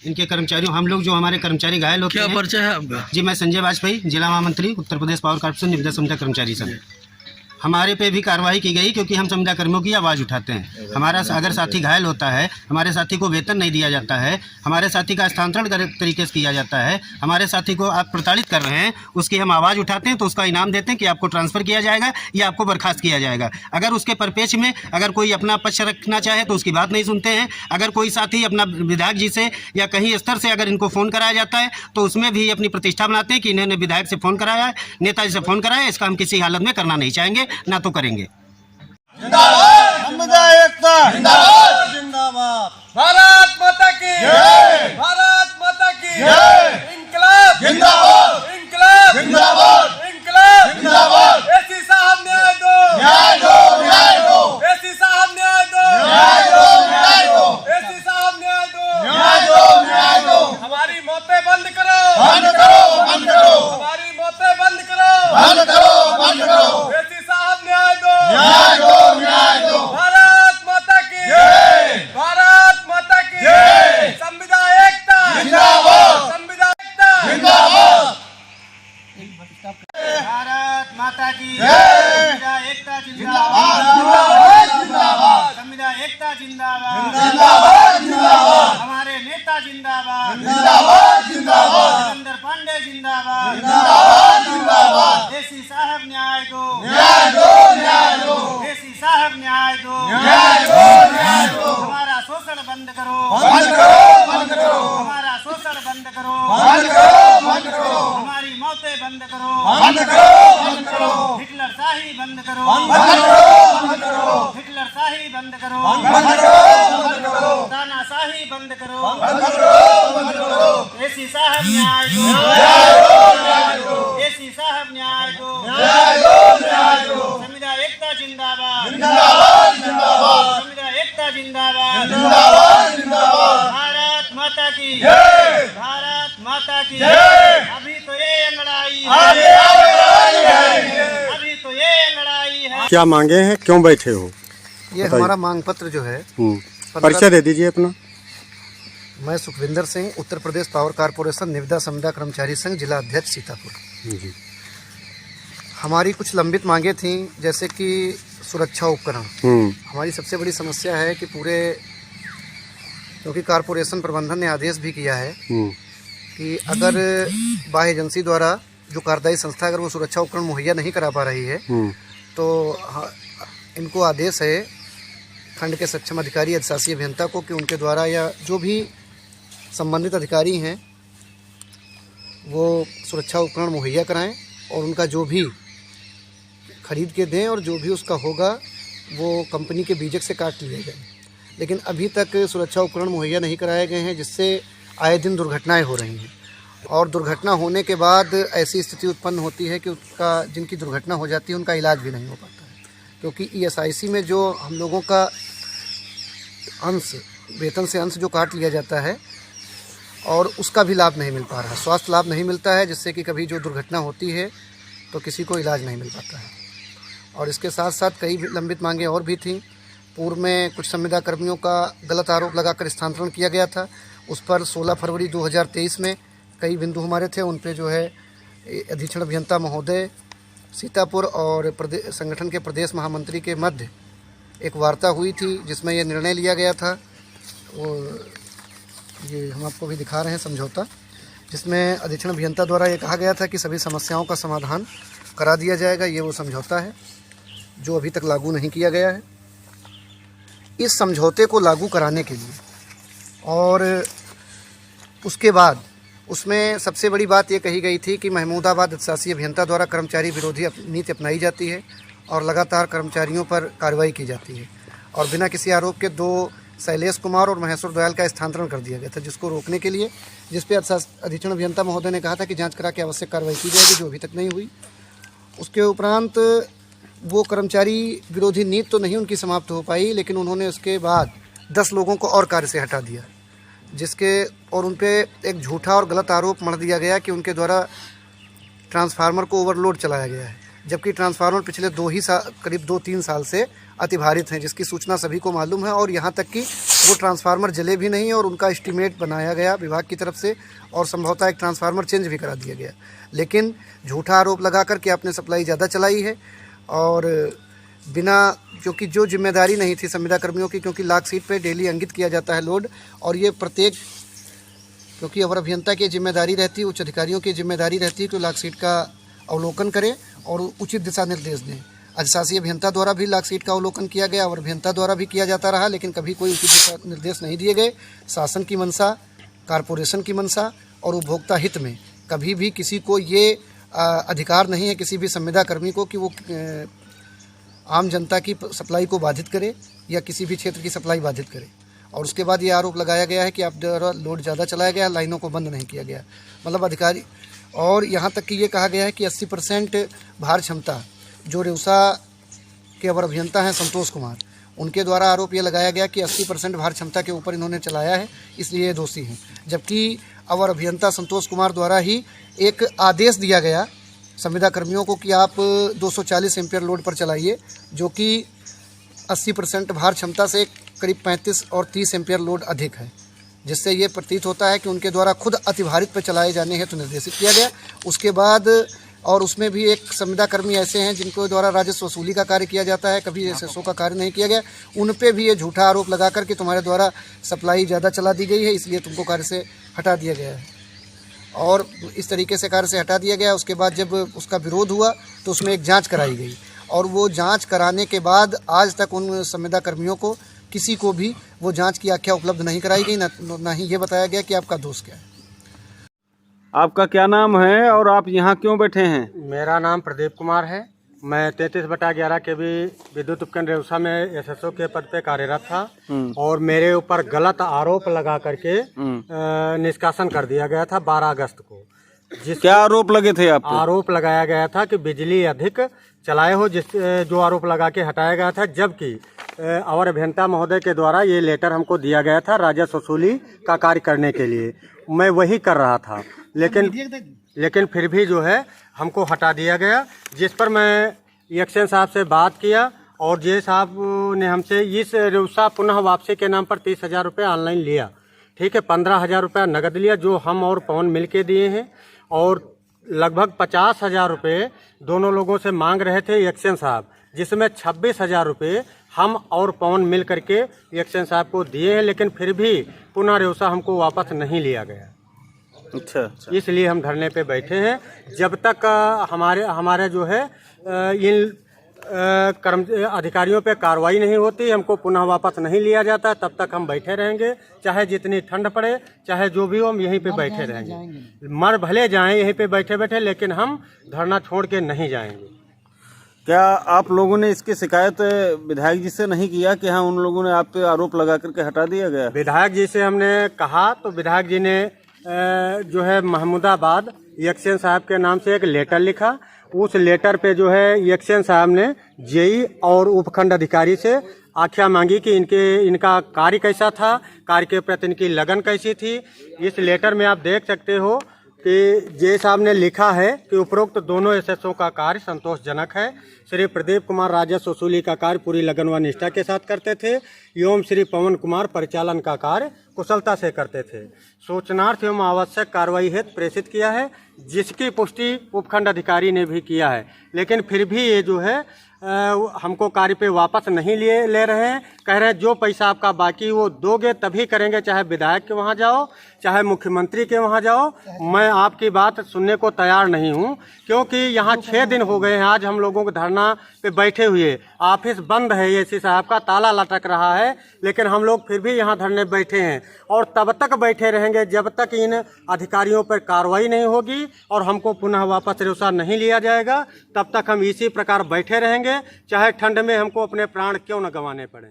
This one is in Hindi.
इनके कर्मचारियों, हम लोग जो हमारे कर्मचारी घायल होते हैं। क्या परिचय है आपका? जी, मैं संजय वाजपेयी, जिला महामंत्री उत्तर प्रदेश पावर कॉर्पोरेशन निविदा संविदा कर्मचारी संघ। हमारे पे भी कार्रवाई की गई क्योंकि हम संविदा कर्मियों की आवाज़ उठाते हैं। हमारा अगर साथी घायल होता है, हमारे साथी को वेतन नहीं दिया जाता है, हमारे साथी का स्थानांतरण गलत तरीके से किया जाता है, हमारे साथी को आप प्रताड़ित कर रहे हैं, उसकी हम आवाज़ उठाते हैं तो उसका इनाम देते हैं कि आपको ट्रांसफ़र किया जाएगा या आपको बर्खास्त किया जाएगा। अगर उसके परिप्रेक्ष्य में अगर कोई अपना पक्ष रखना चाहे तो उसकी बात नहीं सुनते हैं। अगर कोई साथी अपना विधायक जी से या कहीं स्तर से अगर इनको फ़ोन कराया जाता है तो उसमें भी अपनी प्रतिष्ठा बनाते हैं कि इन्होंने विधायक से फ़ोन कराया है, नेताजी से फ़ोन कराया है, इसका हम किसी हालत में करना नहीं चाहेंगे, ना तो करेंगे। जिंदाबाद, भारत माता की जय, भारत माता की जय, इंकलाब जिंदाबाद, इंकलाब जिंदाबाद, इंकलाब जिंदाबाद। एसी साहब न्याय दो, न्याय दो, न्याय दो। एसी साहब न्याय दो, न्याय दो, न्याय दो। एसी साहब न्याय दो, न्याय दो, न्याय दो। हमारी मौतें बंद करो, बंद करो, बंद करो। हमारी मौतें बंद करो, बंद करो, बंद करो। एसी साहब न्याय दो, न्याय दो, न्याय दो। भारत माता की जय, भारत माता की जय। संविदा एकता जिंदाबाद, संविदा एकता जिंदाबाद। भारत माता की जय, संविदा एकता जिंदाबाद, जिंदाबाद। संविदा एकता जिंदाबाद, जिंदाबाद, जिंदाबाद। हमारे नेता जिंदाबाद, जिंदाबाद, जिंदाबाद। सिकंदर पांडे जिंदाबाद, जिंदाबाद, जिंदाबाद। एसी साहब न्याय दो, न्याय दो, न्याय दो। एसी साहब न्याय दो, न्याय दो, न्याय दो। हमारा शोषण बंद करो, बंद करो, बंद करो। हमारा शोषण बंद करो, बंद करो, बंद करो। हमारी मौतें बंद करो, बंद करो, बंद करो। हिटलर शाही बंद करो, बंद करो, बंद करो। हिटलर शाही बंद करो, बंद करो, बंद करो। तानाशाही बंद करो, बंद करो, बंद करो। एसी साहब न्याय दो, न्याय दो, न्याय दो। एसी साहब न्याय दो, न्याय दो, न्याय दो। संविदा एकता जिंदाबाद, जिंदाबाद, जिंदाबाद। संविदा एकता जिंदाबाद, जिंदाबाद, जिंदाबाद। भारत माता की जय, भारत माता की जय। अभी तो ये अंगड़ाई है, अभी तो ये अंगड़ाई है। क्या मांगे हैं, क्यों बैठे हो? ये हमारा मांग पत्र जो है, परिचय दे दीजिए अपना। मैं सुखविंदर सिंह, उत्तर प्रदेश पावर कॉर्पोरेशन निविदा संविदा कर्मचारी संघ, जिला अध्यक्ष सीतापुर। जी। हमारी कुछ लंबित मांगे थीं, जैसे कि सुरक्षा उपकरण। हमारी सबसे बड़ी समस्या है कि क्योंकि कॉर्पोरेशन प्रबंधन ने आदेश भी किया है कि अगर बाह्य एजेंसी द्वारा जो कार्यदायी संस्था अगर वो सुरक्षा उपकरण मुहैया नहीं करा पा रही है तो इनको आदेश है खंड के सक्षम अधिकारी अधिशासी अभियंता को कि उनके द्वारा या जो भी संबंधित अधिकारी हैं वो सुरक्षा उपकरण मुहैया कराएं और उनका जो भी खरीद के दें और जो भी उसका होगा वो कंपनी के बीजक से काट लिए जाए। लेकिन अभी तक सुरक्षा उपकरण मुहैया नहीं कराए गए हैं, जिससे आए दिन दुर्घटनाएं हो रही हैं और दुर्घटना होने के बाद ऐसी स्थिति उत्पन्न होती है कि उसका जिनकी दुर्घटना हो जाती है उनका इलाज भी नहीं हो पाता है, क्योंकि ईएसआईसी में जो हम लोगों का अंश, वेतन से अंश जो काट लिया जाता है और उसका भी लाभ नहीं मिल पा रहा है, स्वास्थ्य लाभ नहीं मिलता है, जिससे कि कभी जो दुर्घटना होती है तो किसी को इलाज नहीं मिल पाता है। और इसके साथ साथ कई लंबित मांगें और भी थीं। पूर्व में कुछ संविदा कर्मियों का गलत आरोप लगाकर स्थानांतरण किया गया था, उस पर 16 फरवरी 2023 में कई बिंदु हमारे थे, उन पे जो है अधीक्षण अभियंता महोदय सीतापुर और संगठन के प्रदेश महामंत्री के मध्य एक वार्ता हुई थी, जिसमें यह निर्णय लिया गया था। वो ये हम आपको भी दिखा रहे हैं समझौता, जिसमें अधीक्षण अभियंता द्वारा ये कहा गया था कि सभी समस्याओं का समाधान करा दिया जाएगा। ये वो समझौता है जो अभी तक लागू नहीं किया गया है। इस समझौते को लागू कराने के लिए और उसके बाद उसमें सबसे बड़ी बात ये कही गई थी कि महमूदाबाद अधिशासी अभियंता द्वारा कर्मचारी विरोधी नीति अपनाई जाती है और लगातार कर्मचारियों पर कार्रवाई की जाती है और बिना किसी आरोप के 2 शैलेश कुमार और महेश्वर दयाल का स्थानांतरण कर दिया गया था, जिसको रोकने के लिए, जिस पे अधीक्षण अभियंता महोदय ने कहा था कि जांच करा के आवश्यक कार्रवाई की जाएगी, जो अभी तक नहीं हुई। उसके उपरांत वो कर्मचारी विरोधी नीति तो नहीं उनकी समाप्त हो पाई, लेकिन उन्होंने उसके बाद 10 लोगों को और कार्य से हटा दिया, जिसके और उन पर एक झूठा और गलत आरोप मढ़ दिया गया कि उनके द्वारा ट्रांसफार्मर को ओवरलोड चलाया गया है, जबकि ट्रांसफार्मर पिछले करीब 2-3 साल से अतिभारित हैं, जिसकी सूचना सभी को मालूम है। और यहाँ तक कि वो ट्रांसफार्मर जले भी नहीं और उनका एस्टीमेट बनाया गया विभाग की तरफ से और संभवतः एक ट्रांसफार्मर चेंज भी करा दिया गया, लेकिन झूठा आरोप लगा कर के आपने सप्लाई ज़्यादा चलाई है और बिना, क्योंकि जो जिम्मेदारी नहीं थी संविदा कर्मियों की, क्योंकि लाख सीट पे डेली अंकित किया जाता है लोड, और ये प्रत्येक, क्योंकि अवर अभियंता की जिम्मेदारी रहती है, उच्च अधिकारियों की जिम्मेदारी रहती है कि लाख सीट का अवलोकन करें और उचित दिशा निर्देश दें। अधिशासी अभियंता द्वारा भी लाख सीट का अवलोकन किया गया और अभियंता द्वारा भी किया जाता रहा, लेकिन कभी कोई उचित दिशा निर्देश नहीं दिए गए। शासन की मंशा, कारपोरेशन की मंशा और उपभोक्ता हित में कभी भी किसी को ये अधिकार नहीं है, किसी भी संविदा कर्मी को, कि वो आम जनता की सप्लाई को बाधित करे या किसी भी क्षेत्र की सप्लाई बाधित करे। और उसके बाद ये आरोप लगाया गया है कि आप द्वारा लोड ज़्यादा चलाया गया, लाइनों को बंद नहीं किया गया, मतलब अधिकारी। और यहाँ तक कि ये कहा गया है कि 80% भार क्षमता, जो रेउसा के अवर अभियंता हैं संतोष कुमार, उनके द्वारा आरोप ये लगाया गया कि 80% भार क्षमता के ऊपर इन्होंने चलाया है, इसलिए ये दोषी हैं। जबकि अवर अभियंता संतोष कुमार द्वारा ही एक आदेश दिया गया संविदा कर्मियों को कि आप 240 एम्पियर लोड पर चलाइए, जो कि 80% भार क्षमता से करीब 35 और 30 एम्पियर लोड अधिक है, जिससे ये प्रतीत होता है कि उनके द्वारा खुद अतिभारित पर चलाए जाने हेतु निर्देशित किया गया। उसके बाद और उसमें भी एक संविदा कर्मी ऐसे हैं जिनको द्वारा राजस्व वसूली का कार्य किया जाता है, कभी एसएसओ का कार्य नहीं किया गया, उन पे भी ये झूठा आरोप लगाकर कि तुम्हारे द्वारा सप्लाई ज़्यादा चला दी गई है, इसलिए तुमको कार्य से हटा दिया गया है। और इस तरीके से कार्य से हटा दिया गया। उसके बाद जब उसका विरोध हुआ तो उसमें एक जांच कराई गई और वो जांच कराने के बाद आज तक उन संविदा कर्मियों को किसी को भी वो जांच की आख्या उपलब्ध नहीं कराई गई, ना ही ये बताया गया कि आपका दोष क्या है। आपका क्या नाम है और आप यहाँ क्यों बैठे हैं? मेरा नाम प्रदीप कुमार है। मैं 33/11 के भी विद्युत उपकेंद्र रेउसा में एसएसओ के पद पे कार्यरत था और मेरे ऊपर गलत आरोप लगा करके निष्कासन कर दिया गया था 12 अगस्त को। क्या आरोप लगे थे आप? आरोप लगाया गया था कि बिजली अधिक चलाए हो, जो आरोप लगा के हटाया गया था, जबकि अवर अभियंता महोदय के द्वारा ये लेटर हमको दिया गया था राजस्व वसूली का कार्य करने के लिए। मैं वही कर रहा था, लेकिन फिर भी जो है हमको हटा दिया गया, जिस पर मैं एक्शन साहब से बात किया और जे साहब ने हमसे इस रेउसा पुनः वापसी के नाम पर 30,000 रुपये ऑनलाइन लिया, ठीक है, 15,000 रुपया नगद लिया, जो हम और पवन मिल के दिए हैं, और लगभग 50,000 रुपये दोनों लोगों से मांग रहे थे एक्शन साहब, जिसमें 26,000 रुपये हम और पवन मिल करके एक्शन साहब को दिए हैं, लेकिन फिर भी पुनः रेउसा हमको वापस नहीं लिया गया। अच्छा। इसलिए हम धरने पे बैठे हैं। जब तक हमारे जो है इन अधिकारियों पे कार्रवाई नहीं होती, हमको पुनः वापस नहीं लिया जाता, तब तक हम बैठे रहेंगे, चाहे जितनी ठंड पड़े, चाहे जो भी हो, हम यहीं पे बैठे रहेंगे। मर भले जाएं यहीं पे बैठे बैठे, लेकिन हम धरना छोड़ के नहीं जाएंगे। क्या आप लोगों ने इसकी शिकायत विधायक जी से नहीं किया कि हाँ उन लोगों ने आप पे आरोप लगा करके हटा दिया गया? विधायक जी से हमने कहा तो विधायक जी ने जो है महमूदाबाद एक्शन साहब के नाम से एक लेटर लिखा। उस लेटर पे जो है एक्शन साहब ने जेई और उपखंड अधिकारी से आख्या मांगी कि इनका कार्य कैसा था, कार्य के प्रति इनकी लगन कैसी थी। इस लेटर में आप देख सकते हो कि जे साहब ने लिखा है कि उपरोक्त दोनों एसएसओ का कार्य संतोषजनक है। श्री प्रदीप कुमार राजस्व वसूली का कार्य पूरी लगन व निष्ठा के साथ करते थे एवं श्री पवन कुमार परिचालन का कार्य कुशलता से करते थे। सूचनार्थ एवं आवश्यक कार्रवाई हेतु प्रेषित किया है, जिसकी पुष्टि उपखंड अधिकारी ने भी किया है, लेकिन फिर भी ये जो है हमको कार्य पे वापस नहीं ले रहे हैं। कह रहे हैं जो पैसा आपका बाकी वो दोगे तभी करेंगे, चाहे विधायक के वहाँ जाओ, चाहे मुख्यमंत्री के वहाँ जाओ। मैं आपकी बात सुनने को तैयार नहीं हूँ, क्योंकि यहाँ 6 दिन हो गए हैं आज हम लोगों को धरना पे बैठे हुए। ऑफिस बंद है, एसी साहब का ताला लटक रहा है, लेकिन हम लोग फिर भी यहाँ धरने बैठे हैं और तब तक बैठे रहेंगे जब तक इन अधिकारियों पर कार्रवाई नहीं होगी और हमको पुनः वापस रेउसा नहीं लिया जाएगा। तब तक हम इसी प्रकार बैठे रहेंगे, चाहे ठंड में हमको अपने प्राण क्यों न गंवाने पड़े।